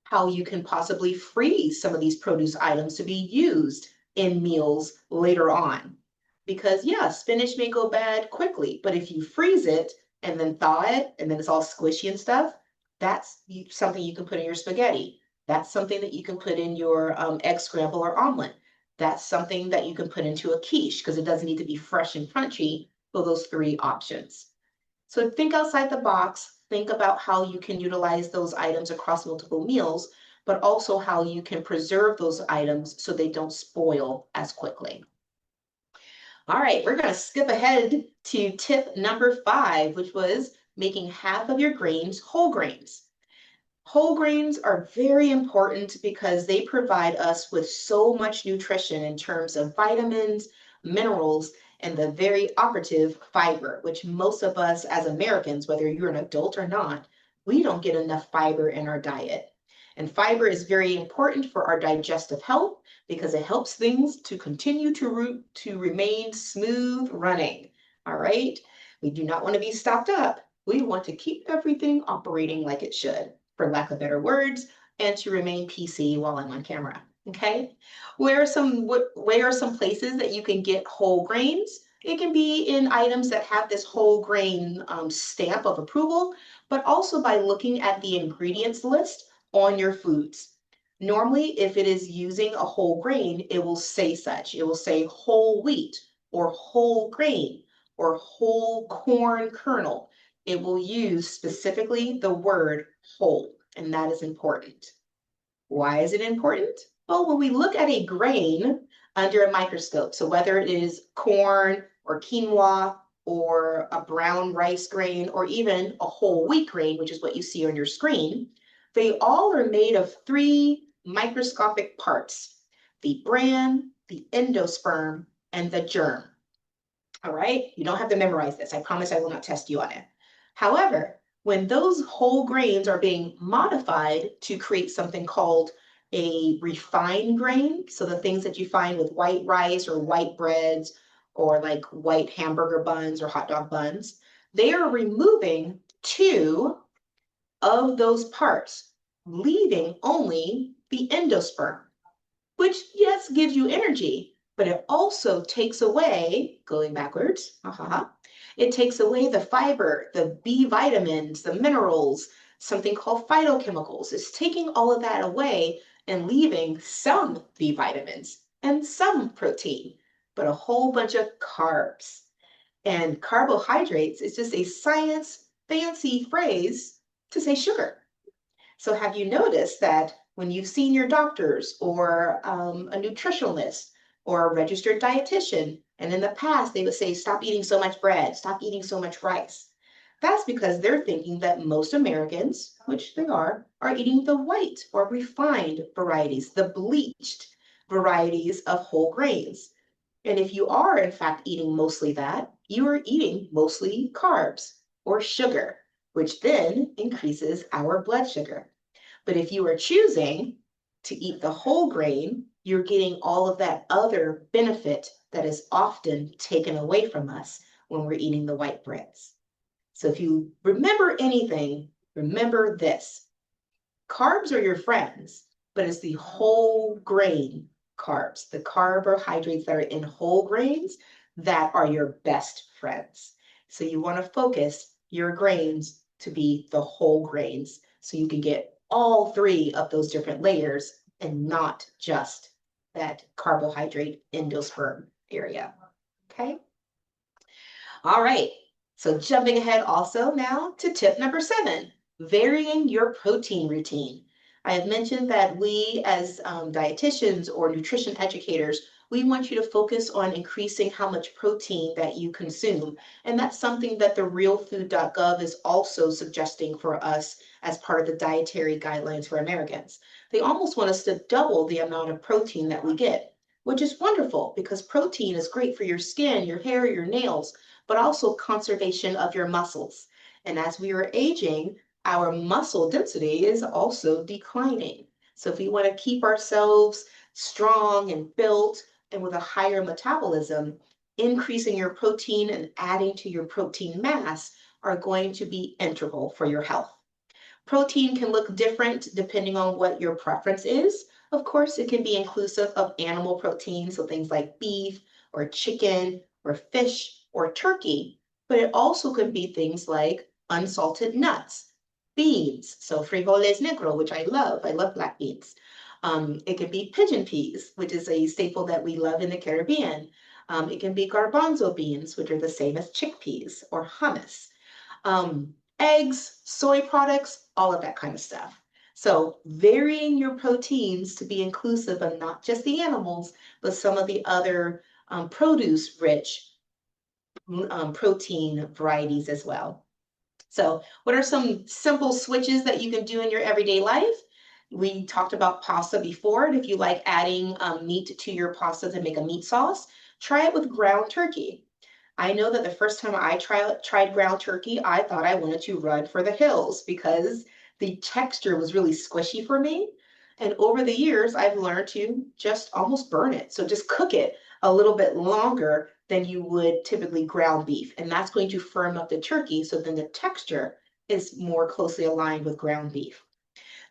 How you can possibly freeze some of these produce items to be used in meals later on. Because yeah, spinach may go bad quickly, but if you freeze it and then thaw it and then it's all squishy and stuff, that's something you can put in your spaghetti. That's something that you can put in your egg scramble or omelet. That's something that you can put into a quiche because it doesn't need to be fresh and crunchy for those three options. So think outside the box, think about how you can utilize those items across multiple meals, but also how you can preserve those items so they don't spoil as quickly. All right, we're going to skip ahead to tip number 5, which was making half of your grains whole grains. Whole grains are very important because they provide us with so much nutrition in terms of vitamins, minerals, and the very operative fiber, which most of us as Americans, whether you're an adult or not, we don't get enough fiber in our diet. And fiber is very important for our digestive health because it helps things to continue to remain smooth running. All right. We do not want to be stopped up. We want to keep everything operating like it should, for lack of better words, and to remain PC while I'm on camera. Okay. Where are some places that you can get whole grains? It can be in items that have this whole grain stamp of approval, but also by looking at the ingredients list on your foods. Normally, if it is using a whole grain, it will say such. It will say whole wheat or whole grain or whole corn kernel. It will use specifically the word whole, and that is important. Why is it important? Well, when we look at a grain under a microscope, so whether it is corn or quinoa or a brown rice grain or even a whole wheat grain, which is what you see on your screen, they all are made of three microscopic parts: the bran, the endosperm, and the germ. All right, you don't have to memorize this. I promise I will not test you on it. However, when those whole grains are being modified to create something called a refined grain, so the things that you find with white rice or white breads or like white hamburger buns or hot dog buns, they are removing two of those parts, leaving only the endosperm, which yes, gives you energy, but it also takes away, going backwards, it takes away the fiber, the B vitamins, the minerals, something called phytochemicals. It's taking all of that away and leaving some B vitamins and some protein, but a whole bunch of carbs. And carbohydrates is just a science fancy phrase to say sugar. So have you noticed that when you've seen your doctors or a nutritionist or a registered dietitian, and in the past they would say, stop eating so much bread, stop eating so much rice. That's because they're thinking that most Americans, which they are eating the white or refined varieties, the bleached varieties of whole grains. And if you are in fact eating mostly that, you are eating mostly carbs or sugar, which then increases our blood sugar. But if you are choosing to eat the whole grain, you're getting all of that other benefit that is often taken away from us when we're eating the white breads. So if you remember anything, remember this: carbs are your friends, but it's the whole grain carbs, the carbohydrates that are in whole grains, that are your best friends. So you want to focus your grains to be the whole grains so you can get all three of those different layers and not just that carbohydrate endosperm area. Okay. All right. So jumping ahead also now to tip number 7, varying your protein routine. I have mentioned that we as dietitians or nutrition educators, we want you to focus on increasing how much protein that you consume. And that's something that the realfood.gov is also suggesting for us as part of the dietary guidelines for Americans. They almost want us to double the amount of protein that we get, which is wonderful because protein is great for your skin, your hair, your nails, but also conservation of your muscles. And as we are aging, our muscle density is also declining. So if we want to keep ourselves strong and built and with a higher metabolism, increasing your protein and adding to your protein mass are going to be integral for your health. Protein can look different depending on what your preference is. Of course, it can be inclusive of animal protein, so things like beef or chicken or fish or turkey, but it also could be things like unsalted nuts, beans, so frijoles negro, which I love. I love black beans. It could be pigeon peas, which is a staple that we love in the Caribbean. It can be garbanzo beans, which are the same as chickpeas or hummus, eggs, soy products, all of that kind of stuff. So varying your proteins to be inclusive of not just the animals, but some of the other produce rich protein varieties as well. So what are some simple switches that you can do in your everyday life? We talked about pasta before, and if you like adding meat to your pasta to make a meat sauce, try it with ground turkey. I know that the first time I tried ground turkey, I thought I wanted to run for the hills because the texture was really squishy for me. And over the years, I've learned to just almost burn it. So just cook it a little bit longer than you would typically ground beef. And that's going to firm up the turkey. So then the texture is more closely aligned with ground beef.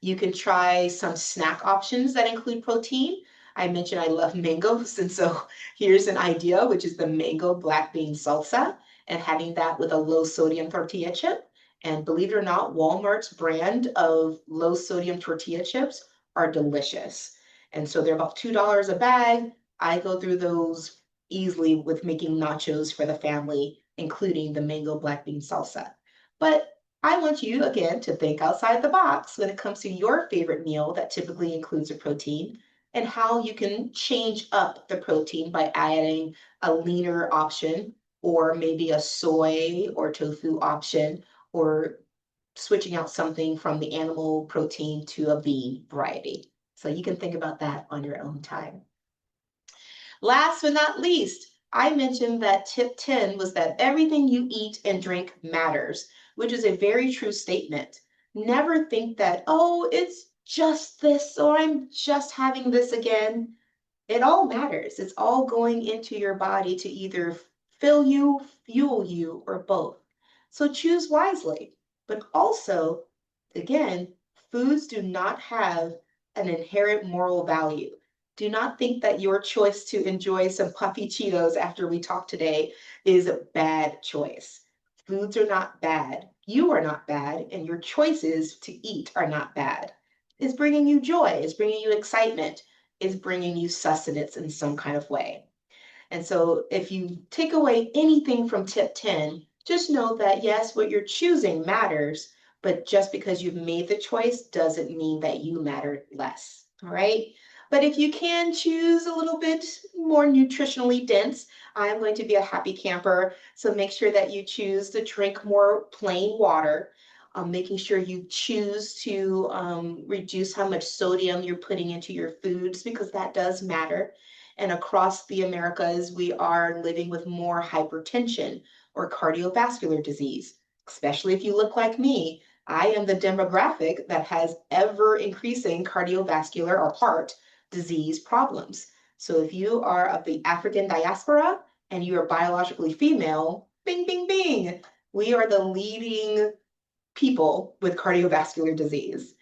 You can try some snack options that include protein. I mentioned I love mangoes, and so here's an idea, which is the mango black bean salsa, and having that with a low sodium tortilla chip. And believe it or not, Walmart's brand of low sodium tortilla chips are delicious. And so they're about $2 a bag. I go through those easily with making nachos for the family, including the mango black bean salsa. But I want you again to think outside the box when it comes to your favorite meal that typically includes a protein and how you can change up the protein by adding a leaner option or maybe a soy or tofu option or switching out something from the animal protein to a bean variety. So you can think about that on your own time. Last but not least, I mentioned that tip 10 was that everything you eat and drink matters, which is a very true statement. Never think that, oh, it's just this, or I'm just having this again. It all matters. It's all going into your body to either fill you, fuel you, or both. So choose wisely. But also, again, foods do not have an inherent moral value. Do not think that your choice to enjoy some puffy Cheetos after we talk today is a bad choice. Foods are not bad. You are not bad, and your choices to eat are not bad. It's bringing you joy, it's bringing you excitement, is bringing you sustenance in some kind of way. And so if you take away anything from tip 10, just know that yes, what you're choosing matters, but just because you've made the choice doesn't mean that you matter less. All right. But if you can choose a little bit more nutritionally dense, I'm going to be a happy camper. So make sure that you choose to drink more plain water. Making sure you choose to reduce how much sodium you're putting into your foods because that does matter. And across the Americas, we are living with more hypertension or cardiovascular disease, especially if you look like me. I am the demographic that has ever increasing cardiovascular or heart disease problems. So if you are of the African diaspora and you are biologically female, bing, bing, bing, we are the leading people with cardiovascular disease.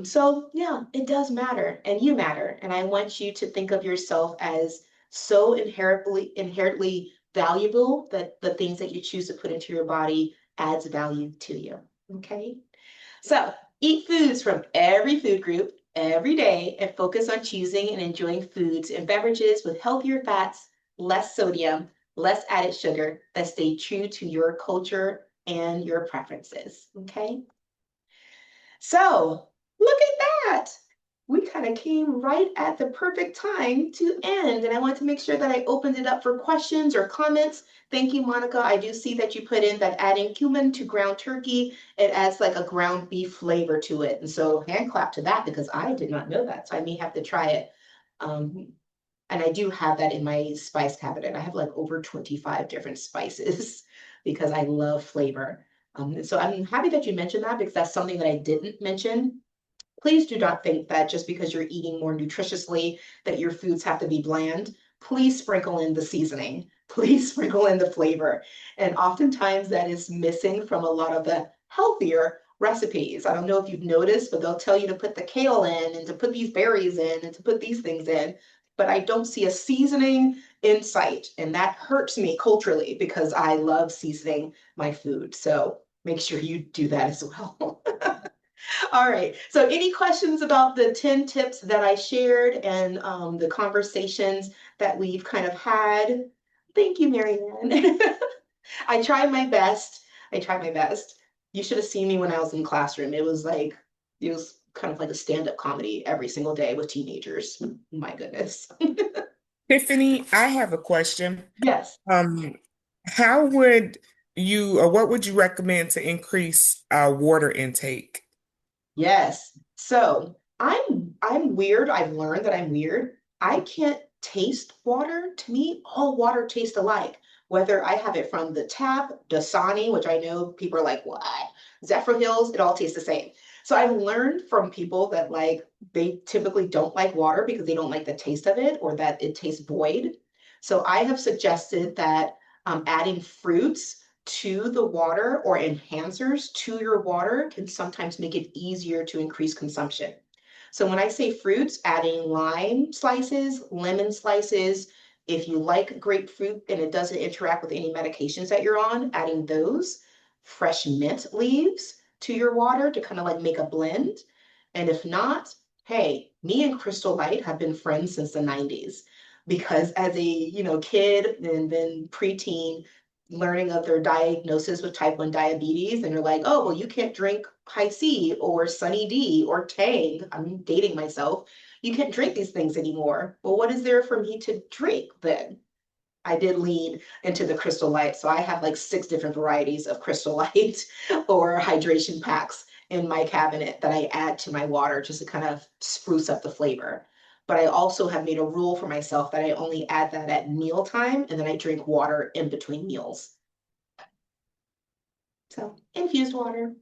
So yeah, it does matter, and you matter. And I want you to think of yourself as so inherently valuable that the things that you choose to put into your body adds value to you. Okay. So eat foods from every food group every day and focus on choosing and enjoying foods and beverages with healthier fats, less sodium, less added sugar that stay true to your culture and your preferences. Okay. So look at that. We kind of came right at the perfect time to end. And I want to make sure that I opened it up for questions or comments. Thank you, Monica. I do see that you put in that adding cumin to ground turkey, it adds like a ground beef flavor to it. And so hand clap to that because I did not know that. So I may have to try it. Um, and I do have that in my spice cabinet. I have like over 25 different spices because I love flavor. So I'm happy that you mentioned that because that's something that I didn't mention. Please do not think that just because you're eating more nutritiously that your foods have to be bland. Please sprinkle in the seasoning. Please sprinkle in the flavor. And oftentimes that is missing from a lot of the healthier recipes. I don't know if you've noticed, but they'll tell you to put the kale in and to put these berries in and to put these things in. But I don't see a seasoning in sight. And that hurts me culturally because I love seasoning my food. So make sure you do that as well. All right. So any questions about the 10 tips that I shared and the conversations that we've kind of had? Thank you, Marianne. I tried my best. I tried my best. You should have seen me when I was in classroom. It was kind of like a stand-up comedy every single day with teenagers. My goodness. Tiffany, I have a question. Yes. Um, how would you, or what would you recommend to increase water intake? Yes. So I'm weird. I've learned that I'm weird. I can't taste water. To me, all water tastes alike. Whether I have it from the tap, Dasani, which I know people are like, what? Zephyr Hills, it all tastes the same. So I've learned from people that like they typically don't like water because they don't like the taste of it or that it tastes void. So I have suggested that adding fruits to the water or enhancers to your water can sometimes make it easier to increase consumption. So when I say fruits, adding lime slices, lemon slices, if you like grapefruit and it doesn't interact with any medications that you're on, adding those, fresh mint leaves to your water to kind of like make a blend. And if not, Hey, me and Crystal Light have been friends since the 90s because as a, kid and then preteen, learning of their diagnosis with type 1 diabetes, and you're like, oh, well, you can't drink high C or Sunny D or Tang. I'm dating myself. You can't drink these things anymore. Well, what is there for me to drink then? I did lean into the Crystal Light. So I have like 6 different varieties of Crystal Light or hydration packs in my cabinet that I add to my water just to kind of spruce up the flavor. But I also have made a rule for myself that I only add that at mealtime and then I drink water in between meals. So infused water.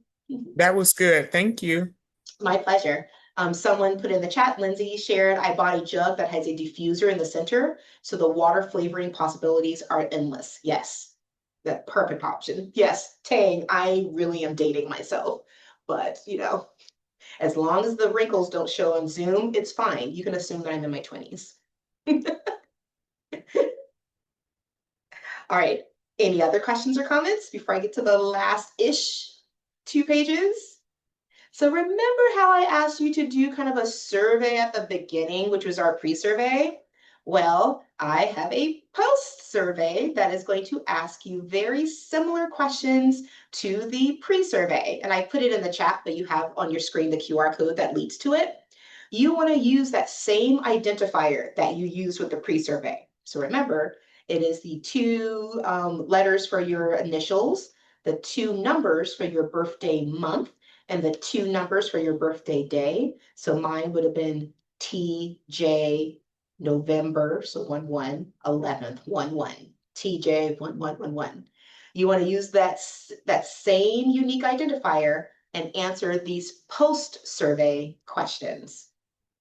That was good. Thank you. My pleasure. Someone put in the chat, Lindsay shared, I bought a jug that has a diffuser in the center, so the water flavoring possibilities are endless. Yes, that perfect option. Yes, Tang, I really am dating myself. But, as long as the wrinkles don't show on Zoom, it's fine. You can assume that I'm in my 20s. All right. Any other questions or comments before I get to the last-ish 2 pages? So remember how I asked you to do kind of a survey at the beginning, which was our pre-survey? Well, I have a post-survey that is going to ask you very similar questions to the pre-survey. And I put it in the chat, but you have on your screen the QR code that leads to it. You want to use that same identifier that you used with the pre-survey. So remember, it is the 2 letters for your initials, the 2 numbers for your birthday month, and the 2 numbers for your birthday day. So mine would have been TJ November, so 1 1, 11th, 1 1, TJ 1 1 1 1. You want to use that same unique identifier and answer these post survey questions.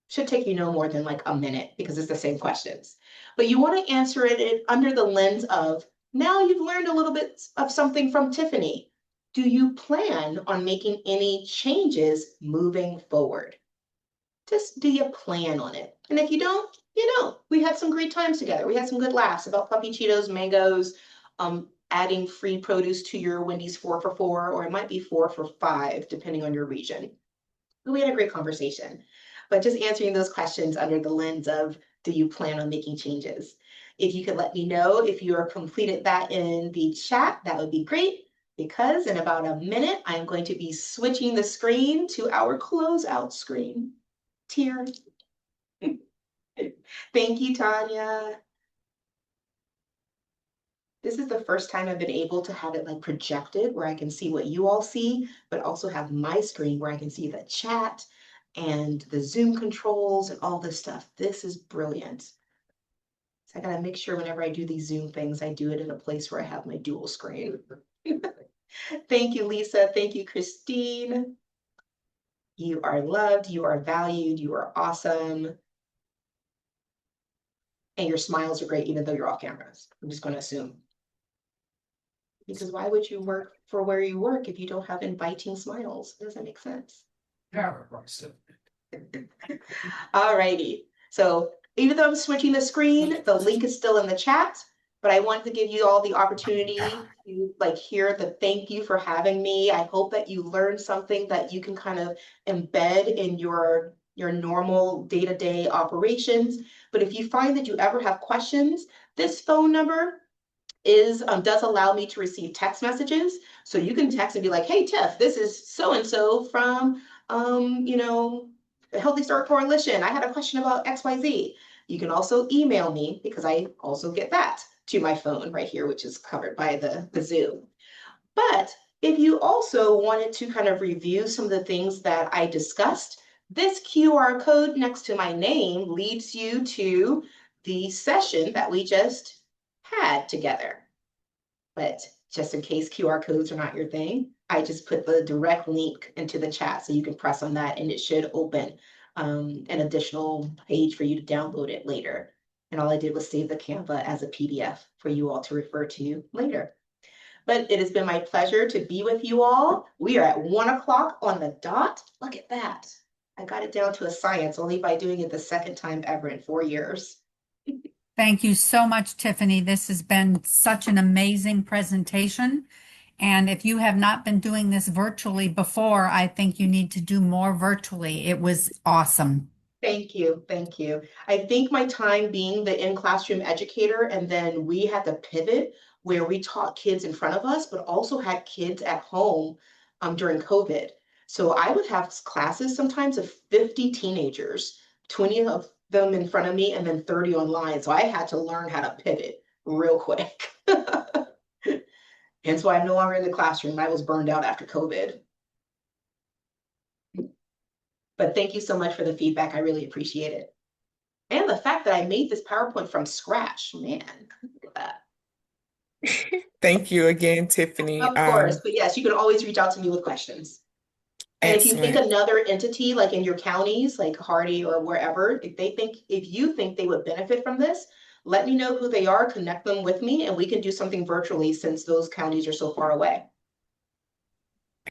Should take you no more than like a minute because it's the same questions. But you want to answer it under the lens of now you've learned a little bit of something from Tiffany. Do you plan on making any changes moving forward? Just do you plan on it? And if you don't, we had some great times together. We had some good laughs about puppy Cheetos, mangoes, adding free produce to your Wendy's 4 for $4, or it might be 4 for $5, depending on your region. We had a great conversation, but just answering those questions under the lens of, do you plan on making changes? If you could let me know if you are completed that in the chat, that would be great, because in about a minute, I'm going to be switching the screen to our closeout screen. Tear. Thank you, Tanya. This is the first time I've been able to have it like projected where I can see what you all see, but also have my screen where I can see the chat and the Zoom controls and all this stuff. This is brilliant. So I gotta make sure whenever I do these Zoom things, I do it in a place where I have my dual screen. Thank you, Lisa. Thank you, Christine. You are loved, you are valued, you are awesome. And your smiles are great, even though you're off cameras. I'm just gonna assume. Because why would you work for where you work if you don't have inviting smiles? It doesn't make sense. All righty. So even though I'm switching the screen, the link is still in the chat, but I wanted to give you all the opportunity to like hear the thank you for having me. I hope that you learned something that you can kind of embed in your normal day-to-day operations. But if you find that you ever have questions, this phone number does allow me to receive text messages. So you can text and be like, hey, Tiff, this is so-and-so from, the Healthy Start Coalition. I had a question about XYZ. You can also email me because I also get that to my phone right here, which is covered by the Zoom. But if you also wanted to kind of review some of the things that I discussed, this QR code next to my name leads you to the session that we just had together. But just in case QR codes are not your thing, I just put the direct link into the chat so you can press on that and it should open an additional page for you to download it later. And all I did was save the Canva as a PDF for you all to refer to later. But it has been my pleasure to be with you all. We are at 1 o'clock on the dot. Look at that. I got it down to a science only by doing it the second time ever in 4 years. Thank you so much, Tiffany. This has been such an amazing presentation. And if you have not been doing this virtually before, I think you need to do more virtually. It was awesome. Thank you. Thank you. I think my time being the in-classroom educator, and then we had to pivot where we taught kids in front of us, but also had kids at home during COVID. So I would have classes sometimes of 50 teenagers, 20 of them in front of me, and then 30 online. So I had to learn how to pivot real quick. Hence why I'm no longer in the classroom. I was burned out after COVID. But thank you so much for the feedback. I really appreciate it. And the fact that I made this PowerPoint from scratch, man, look at that. Thank you again, Tiffany. Of course, but yes, you can always reach out to me with questions. And if you think Excellent. another entity, like in your counties, like Hardee or wherever, if you think they would benefit from this, let me know who they are, connect them with me, and we can do something virtually since those counties are so far away.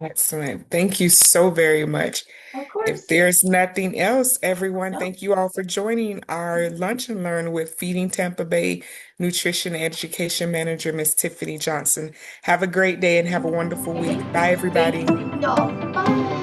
Excellent. Thank you so very much. Of If course. there's nothing else, everyone, No. thank you all for joining our Lunch and Learn with Feeding Tampa Bay Nutrition and Education Manager, Miss Tiffany Johnson. Have a great day and have a wonderful week. Bye, Thank everybody. you, y'all. Bye.